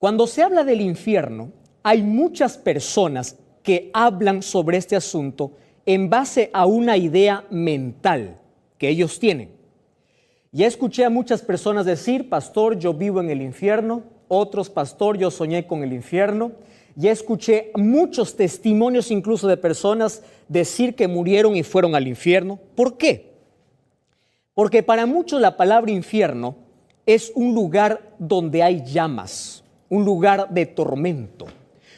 Cuando se habla del infierno, hay muchas personas que hablan sobre este asunto en base a una idea mental que ellos tienen. Ya escuché a muchas personas decir: pastor, yo vivo en el infierno. Otros: pastor, yo soñé con el infierno. Ya escuché muchos testimonios incluso de personas decir que murieron y fueron al infierno. ¿Por qué? Porque para muchos la palabra infierno es un lugar donde hay llamas, un lugar de tormento,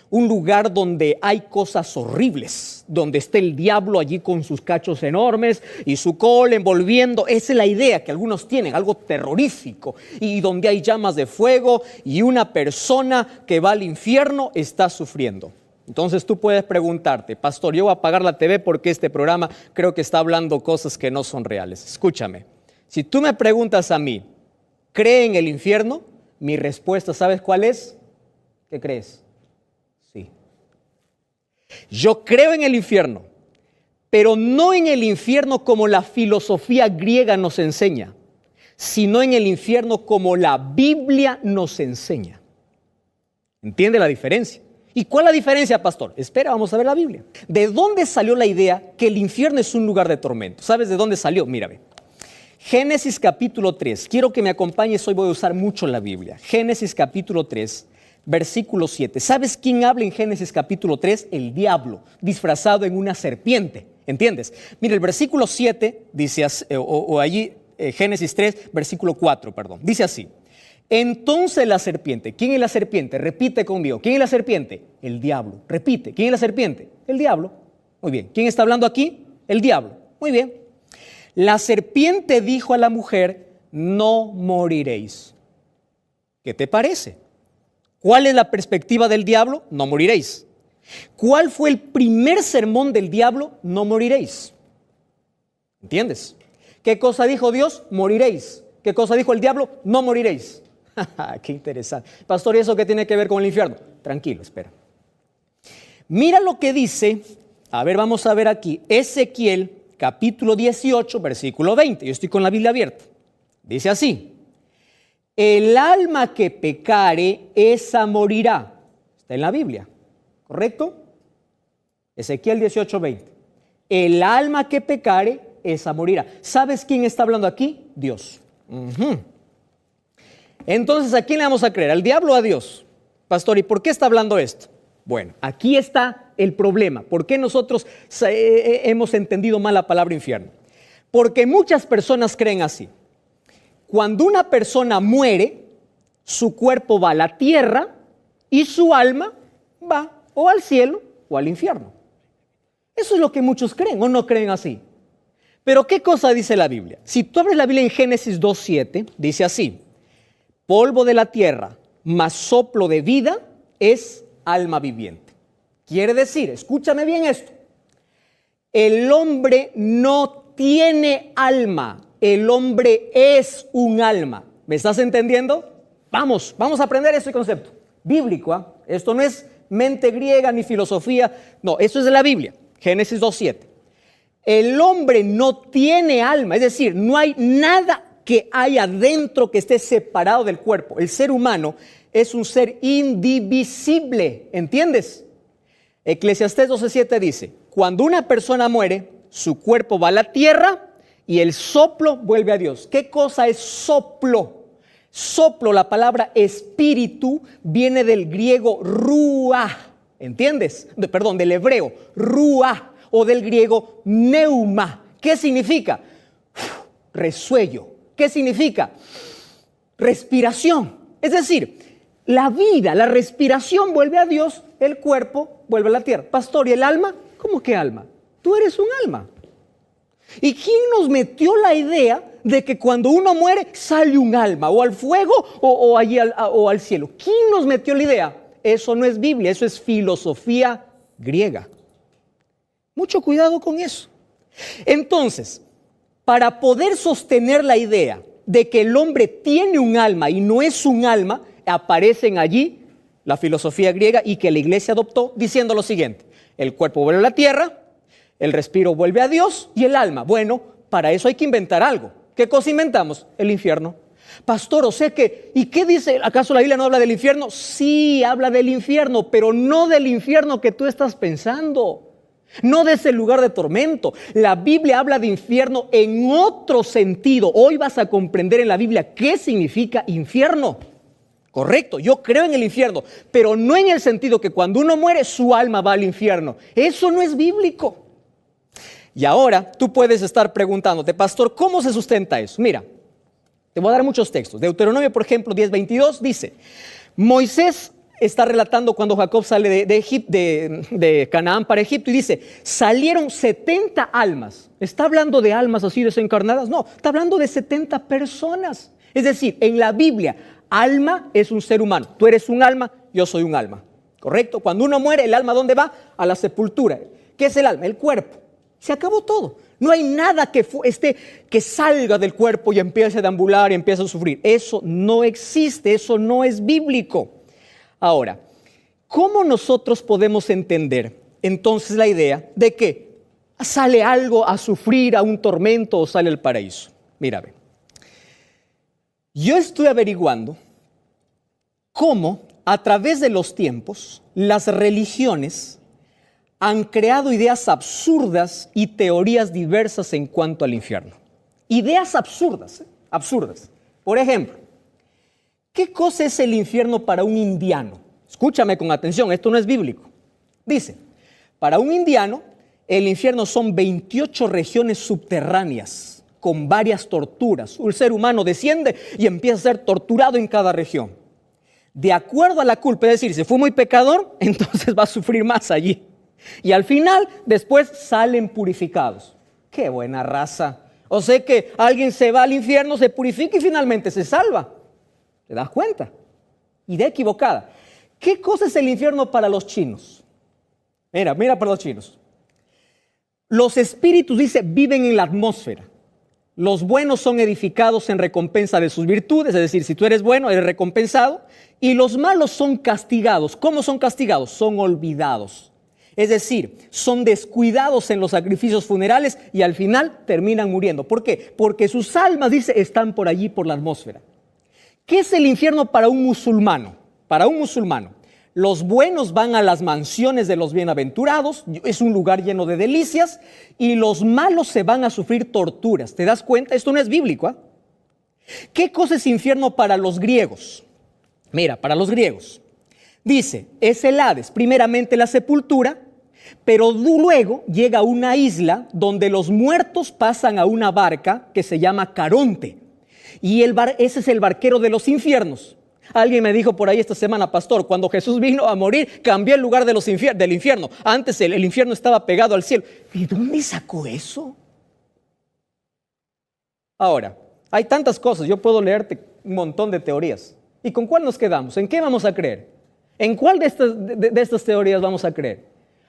un lugar donde hay cosas horribles, donde está el diablo allí con sus cachos enormes y su cola envolviendo. Esa es la idea que algunos tienen, algo terrorífico, y donde hay llamas de fuego y una persona que va al infierno está sufriendo. Entonces tú puedes preguntarte: pastor, yo voy a apagar la TV porque este programa creo que está hablando cosas que no son reales. Escúchame, si tú me preguntas a mí, ¿cree en el infierno? Mi respuesta, ¿sabes cuál es? ¿Qué crees? Sí. Yo creo en el infierno, pero no en el infierno como la filosofía griega nos enseña, sino en el infierno como la Biblia nos enseña. ¿Entiende la diferencia? ¿Y cuál es la diferencia, pastor? Espera, vamos a ver la Biblia. ¿De dónde salió la idea que el infierno es un lugar de tormento? ¿Sabes de dónde salió? Mírame. Génesis capítulo 3. Quiero que me acompañes, hoy voy a usar mucho la Biblia. Génesis capítulo 3, versículo 7. ¿Sabes quién habla en Génesis capítulo 3? El diablo, disfrazado en una serpiente. ¿Entiendes? Mira, el versículo 7 dice, allí, Génesis 3, versículo 4, perdón. Dice así: entonces la serpiente. ¿Quién es la serpiente? Repite conmigo. ¿Quién es la serpiente? El diablo. Repite. ¿Quién es la serpiente? El diablo. Muy bien. ¿Quién está hablando aquí? El diablo. Muy bien. La serpiente dijo a la mujer: no moriréis. ¿Qué te parece? ¿Cuál es la perspectiva del diablo? No moriréis. ¿Cuál fue el primer sermón del diablo? No moriréis. ¿Entiendes? ¿Qué cosa dijo Dios? Moriréis. ¿Qué cosa dijo el diablo? No moriréis. Qué interesante. Pastor, ¿y eso qué tiene que ver con el infierno? Tranquilo, espera. Mira lo que dice, a ver, vamos a ver aquí, Ezequiel capítulo 18, versículo 20. Yo estoy con la Biblia abierta. Dice así: el alma que pecare, esa morirá. Está en la Biblia, ¿correcto? Ezequiel 18, 20. El alma que pecare, esa morirá. ¿Sabes quién está hablando aquí? Dios. Entonces, ¿a quién le vamos a creer? ¿Al diablo o a Dios? Pastor, ¿y por qué está hablando esto? Bueno, aquí está el problema. ¿Por qué nosotros hemos entendido mal la palabra infierno? Porque muchas personas creen así. Cuando una persona muere, su cuerpo va a la tierra y su alma va o al cielo o al infierno. Eso es lo que muchos creen, ¿o no creen así? Pero ¿qué cosa dice la Biblia? Si tú abres la Biblia en Génesis 2:7, dice así: polvo de la tierra, más soplo de vida es alma viviente. Quiere decir, escúchame bien esto, el hombre no tiene alma, el hombre es un alma. ¿Me estás entendiendo? Vamos a aprender ese concepto bíblico, ¿eh? Esto no es mente griega ni filosofía, no, eso es de la Biblia. Génesis 2:7. El hombre no tiene alma, es decir, no hay nada que hay adentro que esté separado del cuerpo. El ser humano es un ser indivisible, ¿entiendes? Eclesiastés 12:7 dice: cuando una persona muere, su cuerpo va a la tierra y el soplo vuelve a Dios. ¿Qué cosa es soplo? Soplo, la palabra espíritu, viene del griego ruah, ¿entiendes? Perdón, del hebreo ruah, o del griego neuma. ¿Qué significa? Resuello. ¿Qué significa? Respiración. Es decir, la vida, la respiración vuelve a Dios, el cuerpo vuelve a la tierra. Pastor, ¿y el alma? ¿Cómo que alma? Tú eres un alma. ¿Y quién nos metió la idea de que cuando uno muere sale un alma, o al fuego o al cielo? ¿Quién nos metió la idea? Eso no es Biblia, eso es filosofía griega. Mucho cuidado con eso. Entonces, para poder sostener la idea de que el hombre tiene un alma y no es un alma, aparecen allí la filosofía griega y que la iglesia adoptó diciendo lo siguiente: el cuerpo vuelve a la tierra, el respiro vuelve a Dios y el alma. Bueno, para eso hay que inventar algo. ¿Qué cosa inventamos? El infierno. Pastor, o sea que, ¿y qué dice? ¿Acaso la Biblia no habla del infierno? Sí, habla del infierno, pero no del infierno que tú estás pensando. No de ese lugar de tormento. La Biblia habla de infierno en otro sentido. Hoy vas a comprender en la Biblia qué significa infierno. Correcto, yo creo en el infierno, pero no en el sentido que cuando uno muere su alma va al infierno. Eso no es bíblico. Y ahora tú puedes estar preguntándote, pastor, ¿cómo se sustenta eso? Mira, te voy a dar muchos textos. Deuteronomio, por ejemplo, 10:22 dice, Moisés está relatando cuando Jacob sale de Canaán para Egipto y dice, salieron 70 almas. ¿Está hablando de almas así desencarnadas? No, está hablando de 70 personas. Es decir, en la Biblia, alma es un ser humano. Tú eres un alma, yo soy un alma. ¿Correcto? Cuando uno muere, ¿el alma dónde va? A la sepultura. ¿Qué es el alma? El cuerpo. Se acabó todo. No hay nada que salga del cuerpo y empiece a deambular y empiece a sufrir. Eso no existe, eso no es bíblico. Ahora, ¿cómo nosotros podemos entender entonces la idea de que sale algo a sufrir, a un tormento o sale al paraíso? Mira, ve. Yo estoy averiguando cómo a través de los tiempos las religiones han creado ideas absurdas y teorías diversas en cuanto al infierno. Ideas absurdas, absurdas. Por ejemplo, ¿qué cosa es el infierno para un indiano? Escúchame con atención, esto no es bíblico. Dice, para un indiano, el infierno son 28 regiones subterráneas con varias torturas. Un ser humano desciende y empieza a ser torturado en cada región. De acuerdo a la culpa, es decir, si fue muy pecador, entonces va a sufrir más allí. Y al final, después salen purificados. ¡Qué buena raza! O sea que alguien se va al infierno, se purifica y finalmente se salva. ¿Te das cuenta? Idea equivocada. ¿Qué cosa es el infierno para los chinos? Mira para los chinos. Los espíritus, dice, viven en la atmósfera. Los buenos son edificados en recompensa de sus virtudes, es decir, si tú eres bueno, eres recompensado. Y los malos son castigados. ¿Cómo son castigados? Son olvidados. Es decir, son descuidados en los sacrificios funerales y al final terminan muriendo. ¿Por qué? Porque sus almas, dice, están por allí, por la atmósfera. ¿Qué es el infierno para un musulmano? Para un musulmano, los buenos van a las mansiones de los bienaventurados, es un lugar lleno de delicias, y los malos se van a sufrir torturas. ¿Te das cuenta? Esto no es bíblico, ¿eh? ¿Qué cosa es infierno para los griegos? Mira, para los griegos. Dice, es el Hades, primeramente la sepultura, pero luego llega a una isla donde los muertos pasan a una barca que se llama Caronte. Y ese es el barquero de los infiernos. Alguien me dijo por ahí esta semana, pastor, cuando Jesús vino a morir, cambió el lugar del infierno. Antes el infierno estaba pegado al cielo. ¿Y dónde sacó eso? Ahora, hay tantas cosas, yo puedo leerte un montón de teorías. ¿Y con cuál nos quedamos? ¿En qué vamos a creer? ¿En cuál de estas teorías vamos a creer?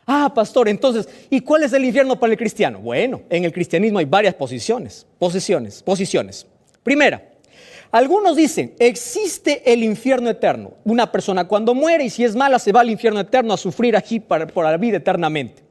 Ah, pastor, entonces, ¿y cuál es el infierno para el cristiano? Bueno, en el cristianismo hay varias posiciones. Primera, algunos dicen, existe el infierno eterno. Una persona cuando muere y si es mala se va al infierno eterno a sufrir aquí por la vida eternamente.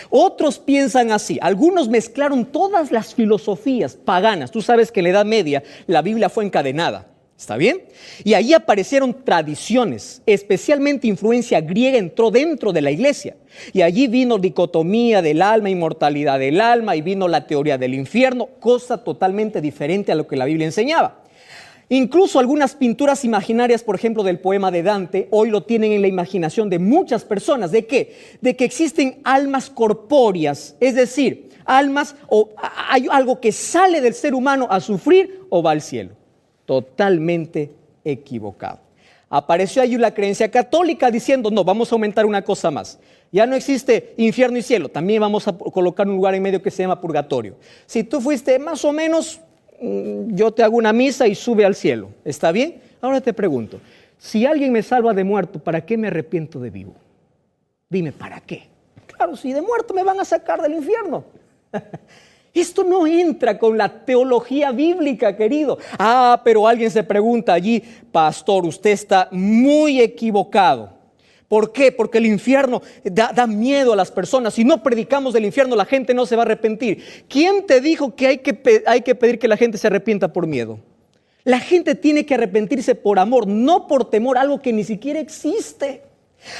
Otros piensan así. Algunos mezclaron todas las filosofías paganas. Tú sabes que en la Edad Media la Biblia fue encadenada. ¿Está bien? Y allí aparecieron tradiciones, especialmente influencia griega entró dentro de la iglesia. Y allí vino dicotomía del alma, inmortalidad del alma, y vino la teoría del infierno, cosa totalmente diferente a lo que la Biblia enseñaba. Incluso algunas pinturas imaginarias, por ejemplo, del poema de Dante, hoy lo tienen en la imaginación de muchas personas. ¿De qué? De que existen almas corpóreas, es decir, almas o hay algo que sale del ser humano a sufrir o va al cielo. Totalmente equivocado. Apareció allí la creencia católica diciendo, no, vamos a aumentar una cosa más. Ya no existe infierno y cielo, también vamos a colocar un lugar en medio que se llama purgatorio. Si tú fuiste más o menos, yo te hago una misa y sube al cielo. ¿Está bien? Ahora te pregunto, si alguien me salva de muerto, ¿para qué me arrepiento de vivo? Dime, ¿para qué? Claro, si de muerto me van a sacar del infierno. Esto no entra con la teología bíblica, querido. Ah, pero alguien se pregunta allí, pastor, usted está muy equivocado. ¿Por qué? Porque el infierno da miedo a las personas. Si no predicamos del infierno, la gente no se va a arrepentir. ¿Quién te dijo que hay que pedir que la gente se arrepienta por miedo? La gente tiene que arrepentirse por amor, no por temor, algo que ni siquiera existe.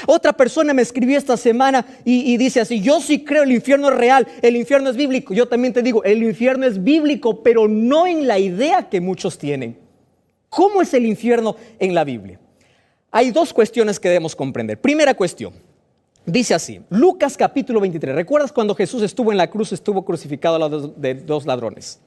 Otra persona me escribió esta semana y dice así: yo sí creo el infierno es real, el infierno es bíblico. Yo también te digo, el infierno es bíblico, pero no en la idea que muchos tienen. ¿Cómo es el infierno en la Biblia? Hay dos cuestiones que debemos comprender. Primera cuestión, dice así, Lucas capítulo 23. ¿Recuerdas cuando Jesús estuvo en la cruz, estuvo crucificado al lado de dos ladrones?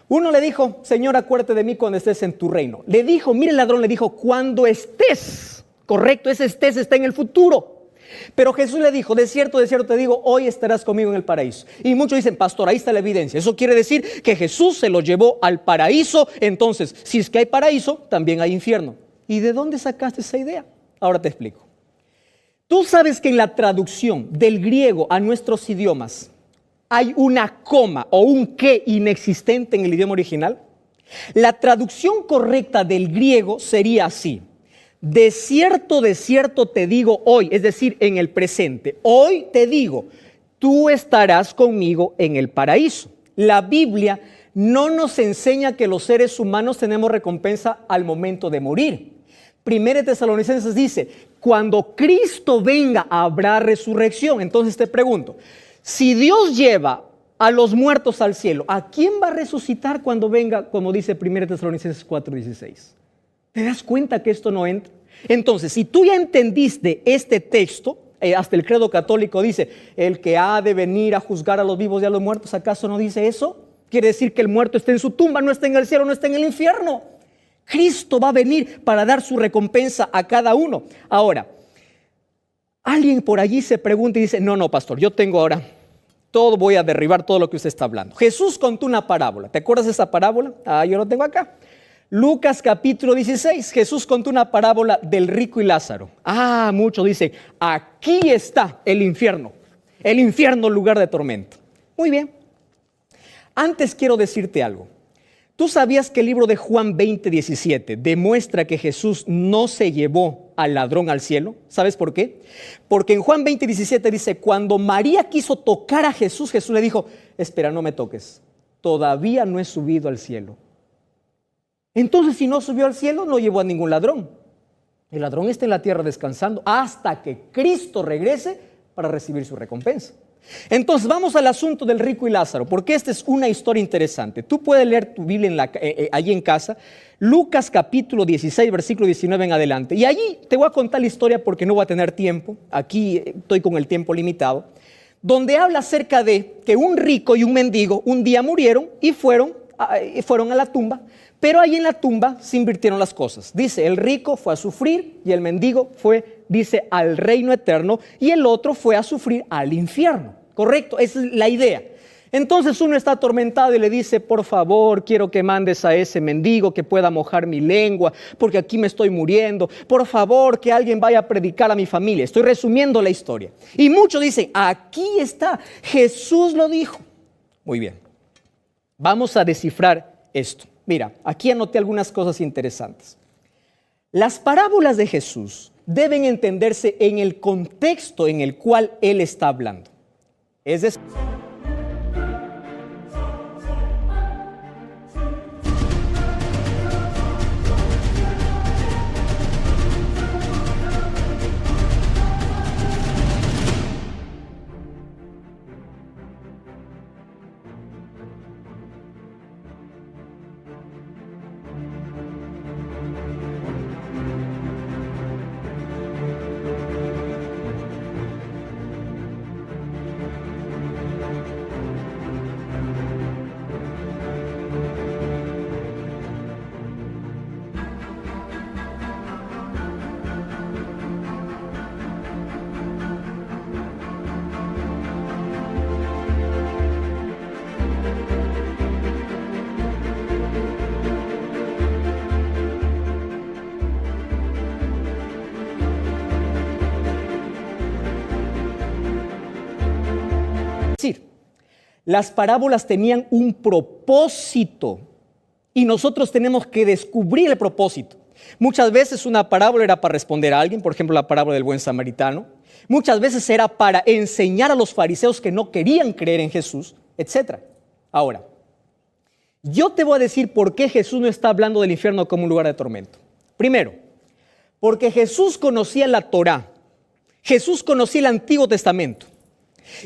Uno le dijo: Señor, acuérdate de mí cuando estés en tu reino. Le dijo, mire, el ladrón le dijo, cuando estés. Correcto, ese estés está en el futuro. Pero Jesús le dijo: de cierto te digo, hoy estarás conmigo en el paraíso. Y muchos dicen: pastor, ahí está la evidencia. Eso quiere decir que Jesús se lo llevó al paraíso. Entonces, si es que hay paraíso, también hay infierno. ¿Y de dónde sacaste esa idea? Ahora te explico. Tú sabes que en la traducción del griego a nuestros idiomas hay una coma o un que inexistente en el idioma original. La traducción correcta del griego sería así: de cierto te digo hoy, es decir, en el presente. Hoy te digo, tú estarás conmigo en el paraíso. La Biblia no nos enseña que los seres humanos tenemos recompensa al momento de morir. Primera de Tesalonicenses dice: cuando Cristo venga habrá resurrección. Entonces te pregunto, si Dios lleva a los muertos al cielo, ¿a quién va a resucitar cuando venga? Como dice Primera de Tesalonicenses 4:16. ¿Te das cuenta que esto no entra? Entonces, si tú ya entendiste este texto, hasta el credo católico dice: el que ha de venir a juzgar a los vivos y a los muertos, ¿acaso no dice eso? Quiere decir que el muerto está en su tumba, no está en el cielo, no está en el infierno. Cristo va a venir para dar su recompensa a cada uno. Ahora, alguien por allí se pregunta y dice: no, pastor, yo tengo ahora todo, voy a derribar todo lo que usted está hablando. Jesús contó una parábola. ¿Te acuerdas de esa parábola? Yo lo tengo acá. Lucas capítulo 16, Jesús contó una parábola del rico y Lázaro. Muchos dicen: aquí está el infierno lugar de tormento. Muy bien. Antes quiero decirte algo. ¿Tú sabías que el libro de Juan 20:17 demuestra que Jesús no se llevó al ladrón al cielo? ¿Sabes por qué? Porque en Juan 20:17 dice: cuando María quiso tocar a Jesús, Jesús le dijo: espera, no me toques, todavía no he subido al cielo. Entonces, si no subió al cielo, no llevó a ningún ladrón. El ladrón está en la tierra descansando hasta que Cristo regrese para recibir su recompensa. Entonces, vamos al asunto del rico y Lázaro, porque esta es una historia interesante. Tú puedes leer tu Biblia allí en casa, Lucas capítulo 16, versículo 19 en adelante. Y allí te voy a contar la historia porque no voy a tener tiempo. Aquí estoy con el tiempo limitado. Donde habla acerca de que un rico y un mendigo un día murieron y fueron a la tumba. Pero ahí en la tumba se invirtieron las cosas. Dice, el rico fue a sufrir y el mendigo fue, dice, al reino eterno, y el otro fue a sufrir al infierno. ¿Correcto? Esa es la idea. Entonces uno está atormentado y le dice: por favor, quiero que mandes a ese mendigo que pueda mojar mi lengua, porque aquí me estoy muriendo. Por favor, que alguien vaya a predicar a mi familia. Estoy resumiendo la historia. Y muchos dicen: aquí está, Jesús lo dijo. Muy bien. Vamos a descifrar esto. Mira, aquí anoté algunas cosas interesantes. Las parábolas de Jesús deben entenderse en el contexto en el cual Él está hablando. Es decir, las parábolas tenían un propósito y nosotros tenemos que descubrir el propósito. Muchas veces una parábola era para responder a alguien, por ejemplo la parábola del buen samaritano. Muchas veces era para enseñar a los fariseos que no querían creer en Jesús, etc. Ahora, Yo te voy a decir por qué Jesús no está hablando del infierno como un lugar de tormento. Primero, porque Jesús conocía la Torá. Jesús conocía el Antiguo Testamento.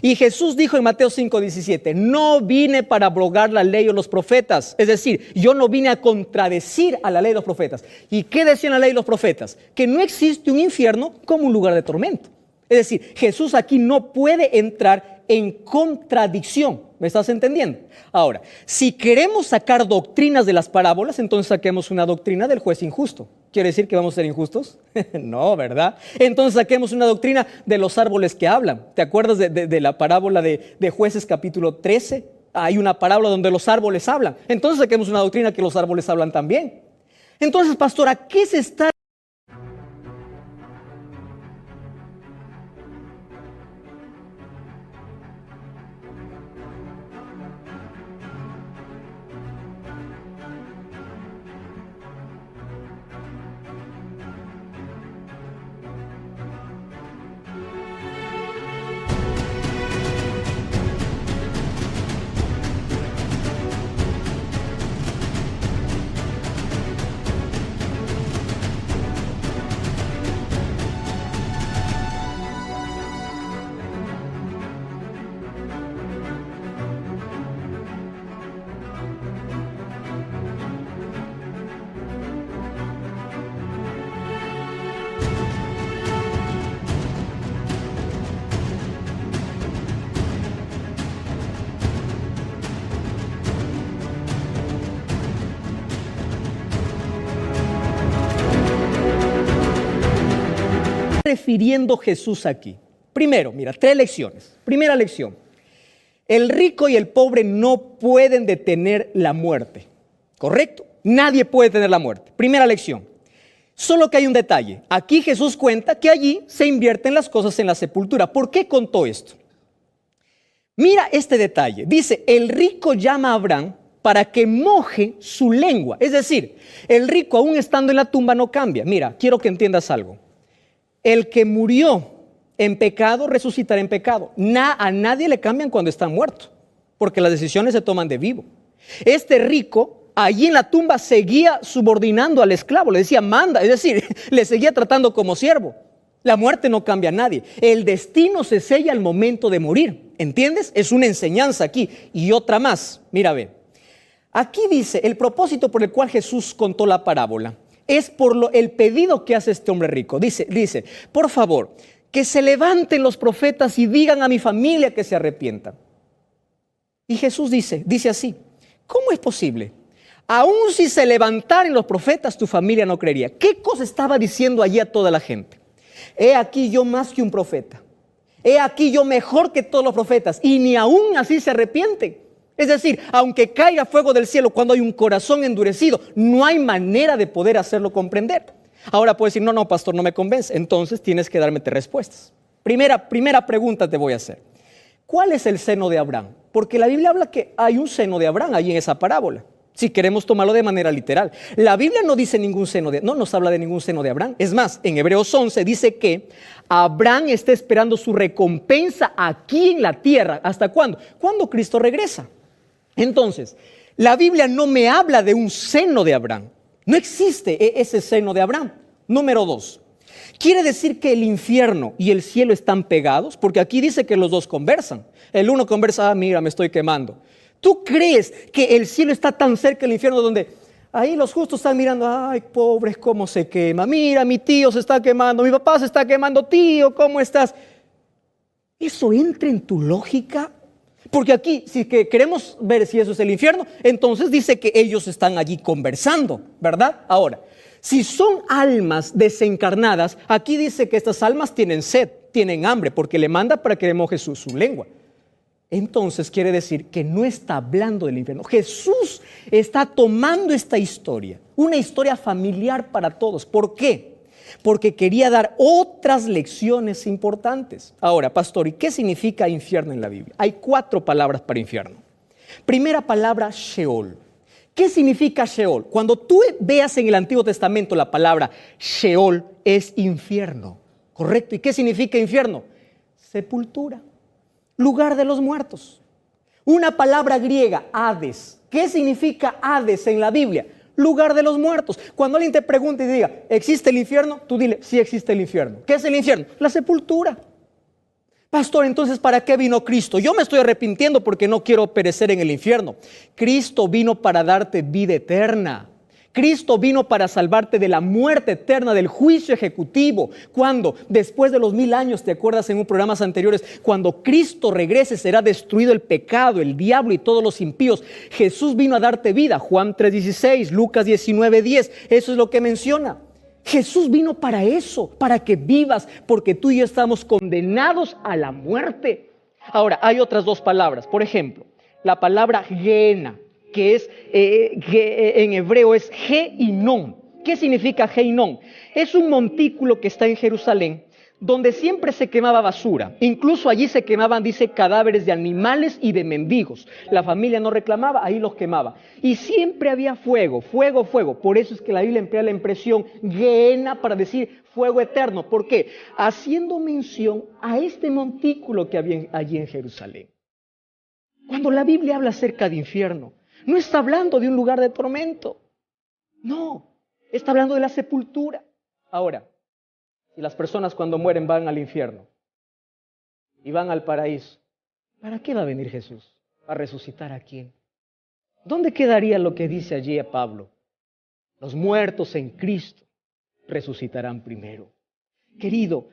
Y Jesús dijo en Mateo 5:17, no vine para abrogar la ley o los profetas. Es decir, yo no vine a contradecir a la ley de los profetas. ¿Y qué decían la ley de los profetas? Que no existe un infierno como un lugar de tormento. Es decir, Jesús aquí no puede entrar en contradicción. ¿Me estás entendiendo? Ahora, si queremos sacar doctrinas de las parábolas, entonces saquemos una doctrina del juez injusto. ¿Quiere decir que vamos a ser injustos? No, ¿verdad? Entonces saquemos una doctrina de los árboles que hablan. ¿Te acuerdas de la parábola de Jueces capítulo 13? Hay una parábola donde los árboles hablan. Entonces saquemos una doctrina que los árboles hablan también. Entonces, pastor, ¿a qué se está refiriendo Jesús aquí? Primero, mira, 3 lecciones. Primera lección, el rico y el pobre no pueden detener la muerte, ¿correcto? Nadie puede detener la muerte. Primera lección. Solo que hay un detalle. Aquí Jesús cuenta que allí se invierten las cosas en la sepultura. ¿Por qué contó esto? Mira este detalle. Dice, el rico llama a Abraham para que moje su lengua. Es decir, el rico aún estando en la tumba no cambia. Mira, quiero que entiendas algo. El que murió en pecado, resucitará en pecado. A nadie le cambian cuando está muerto, porque las decisiones se toman de vivo. Este rico, allí en la tumba, seguía subordinando al esclavo, le decía, manda, es decir, le seguía tratando como siervo. La muerte no cambia a nadie. El destino se sella al momento de morir, ¿entiendes? Es una enseñanza aquí. Y otra más, mira, ve. Aquí dice, el propósito por el cual Jesús contó la parábola es por el pedido que hace este hombre rico. Dice, por favor, que se levanten los profetas y digan a mi familia que se arrepientan. Y Jesús dice así, ¿cómo es posible? Aún si se levantaran los profetas, tu familia no creería. ¿Qué cosa estaba diciendo allí a toda la gente? He aquí yo más que un profeta. He aquí yo mejor que todos los profetas. Y ni aún así se arrepienten. Es decir, aunque caiga fuego del cielo cuando hay un corazón endurecido, no hay manera de poder hacerlo comprender. Ahora puedes decir, no, pastor, no me convence. Entonces tienes que darme 3 respuestas. Primera pregunta te voy a hacer. ¿Cuál es el seno de Abraham? Porque la Biblia habla que hay un seno de Abraham allí en esa parábola. Si queremos tomarlo de manera literal. La Biblia no dice no nos habla de ningún seno de Abraham. Es más, en Hebreos 11 dice que Abraham está esperando su recompensa aquí en la tierra. ¿Hasta cuándo? Cuando Cristo regresa. Entonces, la Biblia no me habla de un seno de Abraham. No existe ese seno de Abraham. Número 2. ¿Quiere decir que el infierno y el cielo están pegados? Porque aquí dice que los dos conversan. El uno conversa, mira, me estoy quemando. ¿Tú crees que el cielo está tan cerca del infierno donde ahí los justos están mirando, ay, pobres, cómo se quema? Mira, mi tío se está quemando, mi papá se está quemando, tío, ¿cómo estás? ¿Eso entra en tu lógica? Porque aquí, si queremos ver si eso es el infierno, entonces dice que ellos están allí conversando, ¿verdad? Ahora, si son almas desencarnadas, aquí dice que estas almas tienen sed, tienen hambre, porque le manda para que le moje su lengua. Entonces quiere decir que no está hablando del infierno. Jesús está tomando esta historia, una historia familiar para todos. ¿Por qué? Porque quería dar otras lecciones importantes. Ahora, pastor, ¿y qué significa infierno en la Biblia? Hay 4 palabras para infierno. Primera palabra, Sheol. ¿Qué significa Sheol? Cuando tú veas en el Antiguo Testamento la palabra Sheol, es infierno, ¿correcto? ¿Y qué significa infierno? Sepultura, lugar de los muertos. Una palabra griega, Hades. ¿Qué significa Hades en la Biblia? Lugar de los muertos. Cuando alguien te pregunte y diga, ¿existe el infierno? Tú dile, sí existe el infierno. ¿Qué es el infierno? La sepultura. Pastor, entonces, ¿para qué vino Cristo? Yo me estoy arrepintiendo porque no quiero perecer en el infierno. Cristo vino para darte vida eterna. Cristo vino para salvarte de la muerte eterna, del juicio ejecutivo. Cuando, después de los 1000 años, ¿te acuerdas en programas anteriores? Cuando Cristo regrese será destruido el pecado, el diablo y todos los impíos. Jesús vino a darte vida. Juan 3:16, Lucas 19:10. Eso es lo que menciona. Jesús vino para eso, para que vivas, porque tú y yo estamos condenados a la muerte. Ahora, hay otras dos palabras. Por ejemplo, la palabra Gehenna, que es en hebreo es Geinón. ¿Qué significa Geinón? Es un montículo que está en Jerusalén, donde siempre se quemaba basura. Incluso allí se quemaban, dice, cadáveres de animales y de mendigos. La familia no reclamaba, ahí los quemaba. Y siempre había fuego, fuego, fuego. Por eso es que la Biblia emplea la impresión Gehenna para decir fuego eterno. ¿Por qué? Haciendo mención a este montículo que había allí en Jerusalén. Cuando la Biblia habla acerca de infierno, no está hablando de un lugar de tormento. No, está hablando de la sepultura. Ahora, si las personas cuando mueren van al infierno y van al paraíso, ¿para qué va a venir Jesús? ¿A resucitar a quién? ¿Dónde quedaría lo que dice allí a Pablo? Los muertos en Cristo resucitarán primero. Querido,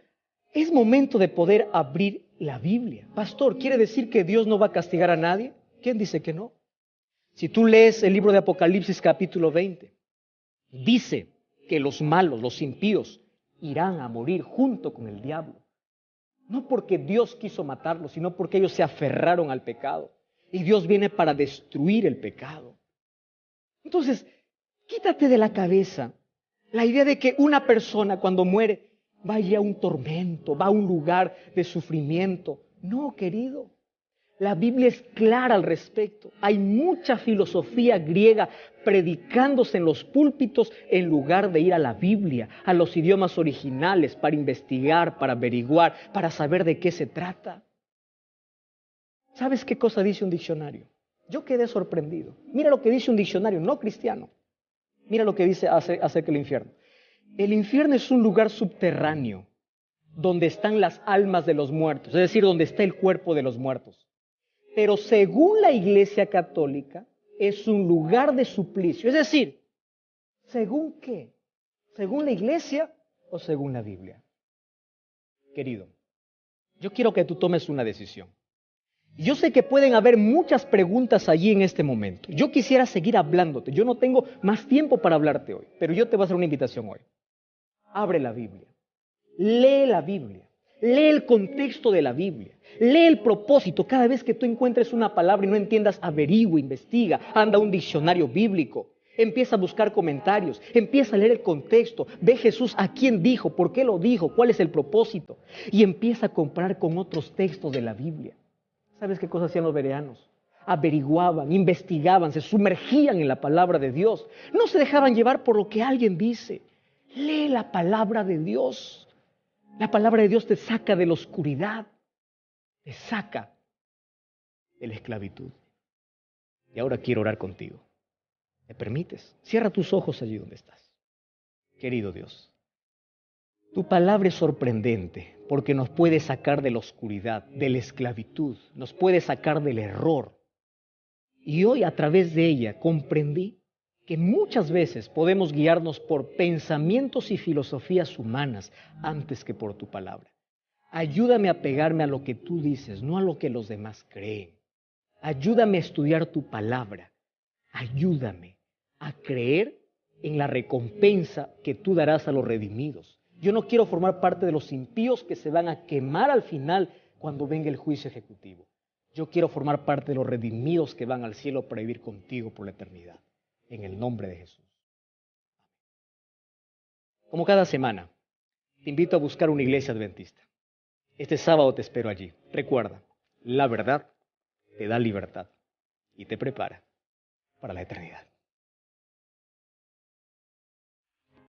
es momento de poder abrir la Biblia. Pastor, ¿quiere decir que Dios no va a castigar a nadie? ¿Quién dice que no? Si tú lees el libro de Apocalipsis capítulo 20, dice que los malos, los impíos, irán a morir junto con el diablo. No porque Dios quiso matarlos, sino porque ellos se aferraron al pecado. Y Dios viene para destruir el pecado. Entonces, quítate de la cabeza la idea de que una persona cuando muere vaya a un tormento, va a un lugar de sufrimiento. No, querido. La Biblia es clara al respecto. Hay mucha filosofía griega predicándose en los púlpitos en lugar de ir a la Biblia, a los idiomas originales para investigar, para averiguar, para saber de qué se trata. ¿Sabes qué cosa dice un diccionario? Yo quedé sorprendido. Mira lo que dice un diccionario no cristiano. Mira lo que dice acerca del infierno. El infierno es un lugar subterráneo donde están las almas de los muertos, es decir, donde está el cuerpo de los muertos. Pero según la Iglesia Católica, es un lugar de suplicio. Es decir, ¿según qué? ¿Según la Iglesia o según la Biblia? Querido, yo quiero que tú tomes una decisión. Yo sé que pueden haber muchas preguntas allí en este momento. Yo quisiera seguir hablándote. Yo no tengo más tiempo para hablarte hoy, pero yo te voy a hacer una invitación hoy. Abre la Biblia. Lee la Biblia. Lee el contexto de la Biblia. Lee el propósito. Cada vez que tú encuentres una palabra y no entiendas, averigua, investiga, anda a un diccionario bíblico. Empieza a buscar comentarios, empieza a leer el contexto, ve Jesús a quién dijo, por qué lo dijo, cuál es el propósito. Y empieza a comparar con otros textos de la Biblia. ¿Sabes qué cosas hacían los bereanos? Averiguaban, investigaban, se sumergían en la palabra de Dios. No se dejaban llevar por lo que alguien dice. Lee la palabra de Dios. La palabra de Dios te saca de la oscuridad, te saca de la esclavitud. Y ahora quiero orar contigo. ¿Me permites? Cierra tus ojos allí donde estás. Querido Dios, tu palabra es sorprendente porque nos puede sacar de la oscuridad, de la esclavitud, nos puede sacar del error. Y hoy a través de ella comprendí que muchas veces podemos guiarnos por pensamientos y filosofías humanas antes que por tu palabra. Ayúdame a pegarme a lo que tú dices, no a lo que los demás creen. Ayúdame a estudiar tu palabra. Ayúdame a creer en la recompensa que tú darás a los redimidos. Yo no quiero formar parte de los impíos que se van a quemar al final cuando venga el juicio ejecutivo. Yo quiero formar parte de los redimidos que van al cielo para vivir contigo por la eternidad. En el nombre de Jesús. Como cada semana, te invito a buscar una iglesia adventista. Este sábado te espero allí. Recuerda, la verdad te da libertad y te prepara para la eternidad.